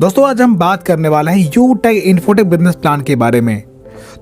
दोस्तों आज हम बात करने वाले हैं यूटेक इन्फोटेक बिजनेस प्लान के बारे में।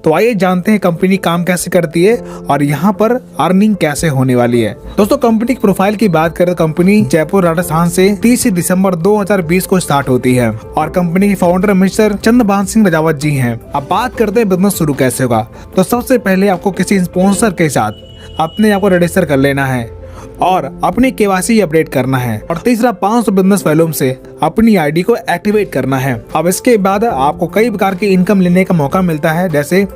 तो आइए जानते हैं कंपनी काम कैसे करती है और यहाँ पर अर्निंग कैसे होने वाली है। दोस्तों कंपनी की प्रोफाइल की बात करें तो कंपनी जयपुर राजस्थान से 30 दिसंबर 2020 को स्टार्ट होती है और कंपनी के फाउंडर मिस्टर चंद्रभान सिंह राजावत जी हैं। अब बात करते हैं बिजनेस शुरू कैसे होगा। तो सबसे पहले आपको किसी स्पॉन्सर के साथ अपने आप को रजिस्टर कर लेना है और अपनी केवाईसी अपडेट करना है और तीसरा 500 बिजनेस वॉल्यूम से अपनी आईडी को एक्टिवेट करना है। अब इसके बाद आपको कई प्रकार की इनकम लेने का मौका मिलता है, जैसे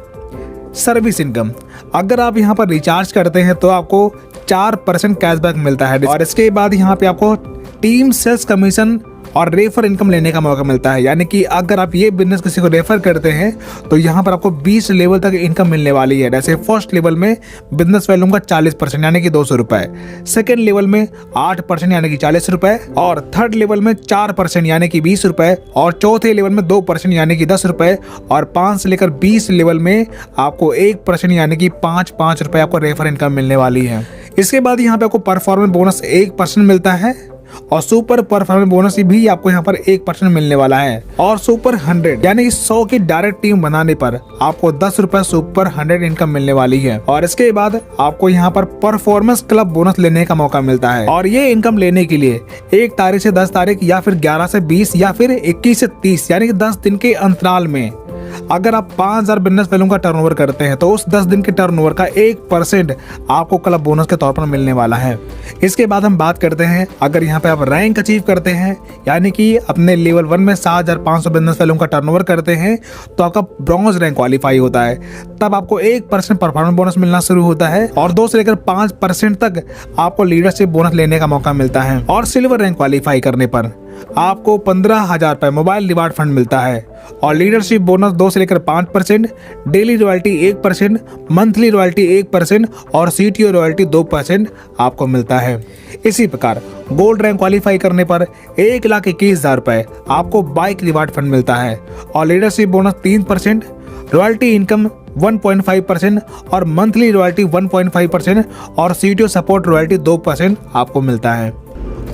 सर्विस इनकम। अगर आप यहाँ पर रिचार्ज करते हैं तो आपको 4% कैशबैक मिलता है और इसके बाद यहाँ पे आपको टीम सेल्स कमीशन और रेफर इनकम लेने का मौका मिलता है। यानी कि अगर आप ये बिजनेस किसी को रेफर करते हैं तो यहाँ पर आपको 20 लेवल तक इनकम मिलने वाली है। जैसे फर्स्ट लेवल में बिजनेस वॉल्यूम का 40% यानी कि 200 रुपए, सेकेंड लेवल में 8% यानी कि 40 रुपए और थर्ड लेवल में 4% यानी कि 20 रुपए और चौथे लेवल में 2% यानी कि 10 रुपए और 5 से लेकर 20 लेवल में आपको 1% यानी कि 5 रुपए आपको रेफर इनकम मिलने वाली है। इसके बाद यहाँ पे आपको परफॉर्मेंस बोनस 1% मिलता है और सुपर परफॉर्मेंस बोनस भी आपको यहाँ पर 1% मिलने वाला है और सुपर 100 यानी 100 की डायरेक्ट टीम बनाने पर आपको 10 रुपए सुपर 100 इनकम मिलने वाली है। और इसके बाद आपको यहाँ पर परफॉर्मेंस क्लब बोनस लेने का मौका मिलता है और ये इनकम लेने के लिए 1 तारीख से 10 तारीख या फिर 11 से 20 या फिर 21 से 30 यानी कि 10 दिन के अंतराल में अगर आप 5000 बिजनेस वैल्यूम का टर्नओवर करते हैं तो उस 10 दिन के टर्नओवर का 1% आपको क्लब बोनस के तौर पर मिलने वाला है। इसके बाद हम बात करते हैं अगर यहाँ पे आप रैंक अचीव करते हैं यानी कि अपने लेवल 1 में 7500 बिजनेस वैल्यूम का टर्नओवर करते हैं तो आपका ब्रॉन्ज रैंक क्वालिफाई होता है। तब आपको 1% परफॉर्मेंस बोनस मिलना शुरू होता है और 2 से लेकर 5% तक आपको लीडरशिप बोनस लेने का मौका मिलता है और सिल्वर रैंक क्वालिफाई करने पर आपको 15,000 रुपए मोबाइल रिवार्ड फंड मिलता है और लीडरशिप बोनस 2 से लेकर 5%, डेली रॉयल्टी 1%, मंथली रॉयल्टी 1% और सीटीओ रॉयल्टी 2% आपको मिलता है। इसी प्रकार गोल्ड रैंक क्वालिफाई करने पर 1,21,000 रुपए आपको बाइक रिवार्ड फंड मिलता है और लीडरशिप बोनस 3%, रॉयल्टी इनकम 1.5% और मंथली रॉयल्टी 1.5% और सीटीओ सपोर्ट रॉयल्टी 2% आपको मिलता है।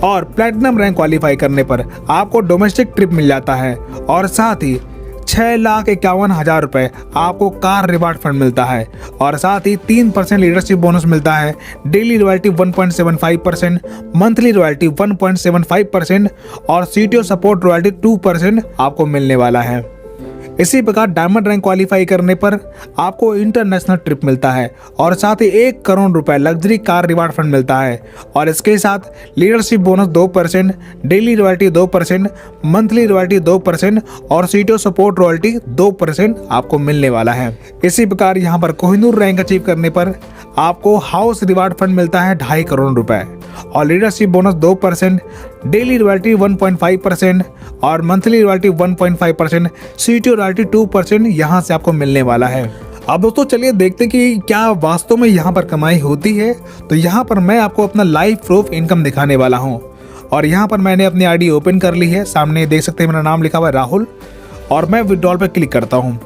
और प्लैटिनम रैंक क्वालिफाई करने पर आपको डोमेस्टिक ट्रिप मिल जाता है और साथ ही 6,51,000 रुपए आपको कार रिवार्ड फंड मिलता है और साथ ही 3% लीडरशिप बोनस मिलता है, डेली रॉयल्टी 1.75%, मंथली रॉयल्टी 1.75% और सीटीओ सपोर्ट रॉयल्टी 2% आपको मिलने वाला है। इसी प्रकार डायमंड रैंक क्वालिफाई करने पर आपको इंटरनेशनल ट्रिप मिलता है और साथ ही 1 करोड़ रुपए लग्जरी कार रिवार्ड फंड मिलता है और इसके साथ leadership bonus 2%, daily royalty 2%, monthly royalty 2% और सीटीओ सपोर्ट रॉयल्टी 2% आपको मिलने वाला है। इसी प्रकार यहाँ पर कोहिनूर रैंक अचीव करने पर आपको हाउस रिवार्ड फंड मिलता है 2.5 करोड़ रुपए और लीडरशिप बोनस 2%, डेली रॉयल्टी 1.5% और मंथली रॉयल्टी 1.5%, सीटीओ रॉयल्टी 2% यहाँ से आपको मिलने वाला है। अब दोस्तों चलिए देखते हैं कि क्या वास्तव में यहाँ पर कमाई होती है। तो यहाँ पर मैं आपको अपना लाइव प्रूफ इनकम दिखाने वाला हूँ और यहाँ पर मैंने अपनी आईडी ओपन कर ली है। सामने देख सकते हैं मेरा नाम लिखा हुआ है राहुल और मैं विड्रॉल पर क्लिक करता हूँ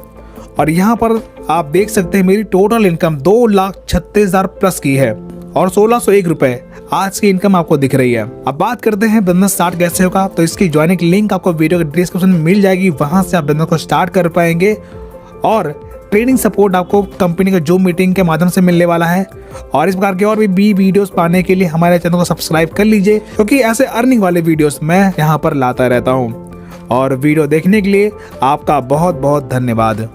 और यहाँ पर आप देख सकते हैं मेरी टोटल इनकम 2,36,000 प्लस की है और 1,601 रुपए आज की इनकम आपको दिख रही है। अब बात करते हैं बिजनेस स्टार्ट कैसे होगा। तो इसकी ज्वाइनिंग लिंक आपको वीडियो के डिस्क्रिप्शन में मिल जाएगी, वहां से आप बिजनेस को स्टार्ट कर पाएंगे और ट्रेनिंग सपोर्ट आपको कंपनी के जूम मीटिंग के माध्यम से मिलने वाला है। और इस प्रकार के और भी वीडियोस पाने के लिए हमारे चैनल को सब्सक्राइब कर लीजिए क्योंकि ऐसे अर्निंग वाले वीडियोस मैं यहाँ पर लाता रहता हूँ। और वीडियो देखने के लिए आपका बहुत बहुत धन्यवाद।